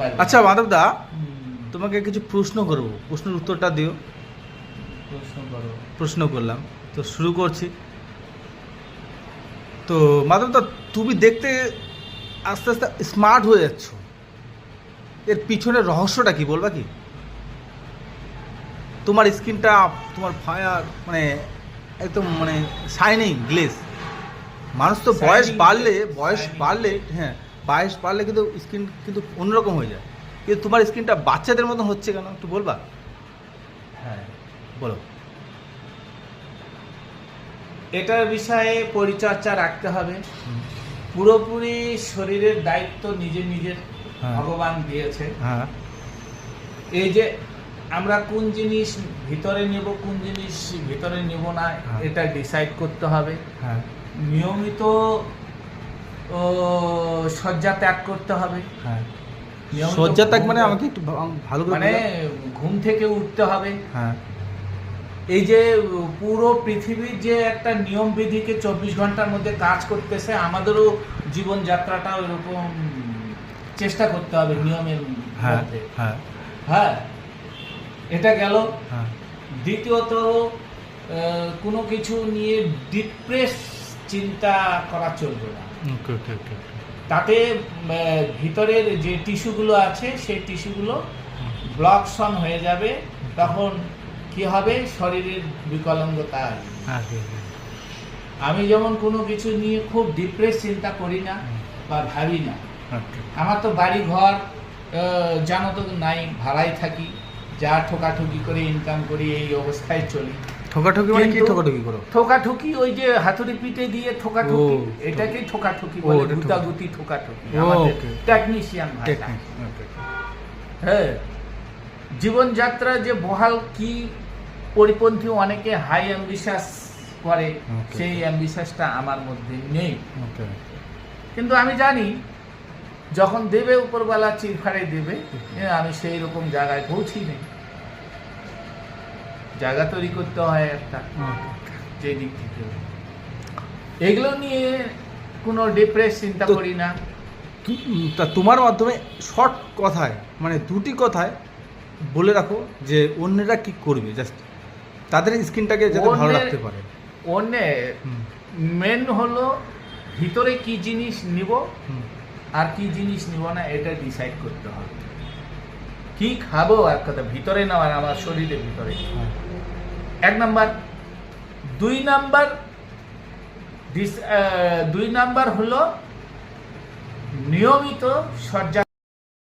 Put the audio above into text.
আচ্ছা মাধবদা, তোমাকে কিছু প্রশ্ন করব, প্রশ্নের উত্তরটা দিও। প্রশ্ন করলাম তো শুরু করছি। তো মাধবদা, তুমি দেখতে আস্তে আস্তে স্মার্ট হয়ে যাচ্ছ, এর পিছনের রহস্যটা কি বলবা কি? তোমার স্কিনটা, তোমার ফায়ার, মানে একদম মানে শাইনিং গ্লেজ। মানুষ তো বয়স বাড়লে হ্যাঁ, বয়স বাড়লে কিন্তু স্কিন কিন্তু অন্যরকম হয়ে যায়, কিন্তু তোমার স্কিনটা বাচ্চাদের মতন হচ্ছে কেন একটু বলবা? হ্যাঁ, বলো। এটার বিষয়ে পরিচর্যা রাখতে হবে। পুরোপুরি শরীরের দায়িত্ব নিজের হ্যাঁ। ভগবান দিয়েছে। হ্যাঁ এই যে আমরা কোন জিনিস ভিতরে নেব, কোন জিনিস ভিতরে নেব না, হ্যাঁ। এটা ডিসাইড করতে হবে। হ্যাঁ নিয়মিত শয্যা ত্যাগ করতে হবে। হ্যাঁ। নিয়মিত শয্যা ত্যাগ মানে ঘুম- আমাকে একটু ভালো করে মানে বলো। ঘুম থেকে উঠতে হবে। হ্যাঁ এই যে পুরো পৃথিবীর যে একটা নিয়ম বিধিকে 24 ঘন্টার মধ্যে কাজ করতেছে, আমাদেরও জীবনযাত্রাটা ওইরকম চেষ্টা করতে হবে নিয়মের হ্যাঁ মধ্যে। হ্যাঁ হ্যাঁ, এটা গেল। হ্যাঁ। দ্বিতীয়ত, কোনো কিছু নিয়ে ডিপ্রেস চিন্তা করা চলবে না। ওকে ওকে ওকে। তাতে ভিতরের যে টিস্যুগুলো আছে সেই টিস্যুগুলো ব্লকশন হয়ে যাবে। তখন কি হবে? শরীরের বিকলাঙ্গতা আসবে। হ্যাঁ। আমি যেমন কোনো কিছু নিয়ে খুব ডিপ্রেস চিন্তা করি না বা ভাবি না। আমার তো বাড়ি ঘর জানো তো নাই, ভাড়াই থাকি, যা ঠোকাঠুকি করে ইনকাম করি, এই অবস্থায় চলি। ঠোকাঠুকি মানে কি? কিন্তু ঠোকাঠুকি করো? ঠোকাঠুকি ওই যে হাতুড়ি পিঠে দিয়ে ঠোকাঠুকি, ও, এটাকেই ঠোকাঠুকি ও, বলে, এটা গুতাগুতি ঠোকাঠুকি, ও, আমাদের okay. টেকনিশিয়ান ভাষা। টেকনিক। ওকে। হ্যাঁ, জীবনযাত্রা যে বহাল কি পরিপন্থী অনেকে হাই অ্যাম্বিশাস করে, Okay. সেই অ্যাম্বিশাসটা আমার মধ্যে নেই। ওকে। কিন্তু আমি জানি যখন দেবে উপরবেলা চিরফাড়ে দেবে, আমি সেই রকম জায়গায় পৌঁছি নেই। জায়গা তৈরি করতে হয় একটা, যে দিক থেকে। এগুলো নিয়ে কোনো ডিপ্রেস চিন্তা তো করি না। তা তোমার মাধ্যমে শর্ট কথায়, মানে দুটি কথায় বলে রাখো যে অন্যরা কি করবে, জাস্ট তাদের স্কিনটাকে যাতে ভালো অন্যের- রাখতে পারে। অন্যের হুম, মেন হলো ভিতরে কি জিনিস নিব হুম, আর কি জিনিস নিব না, এটা ডিসাইড করতে হবে। কি খাবো, এক কথা ভিতরে নেওয়ার, আমার শরীরের ভিতরে, হ্যাঁ। 1 নাম্বার। 2 নাম্বার হলো নিয়মিত শয্যা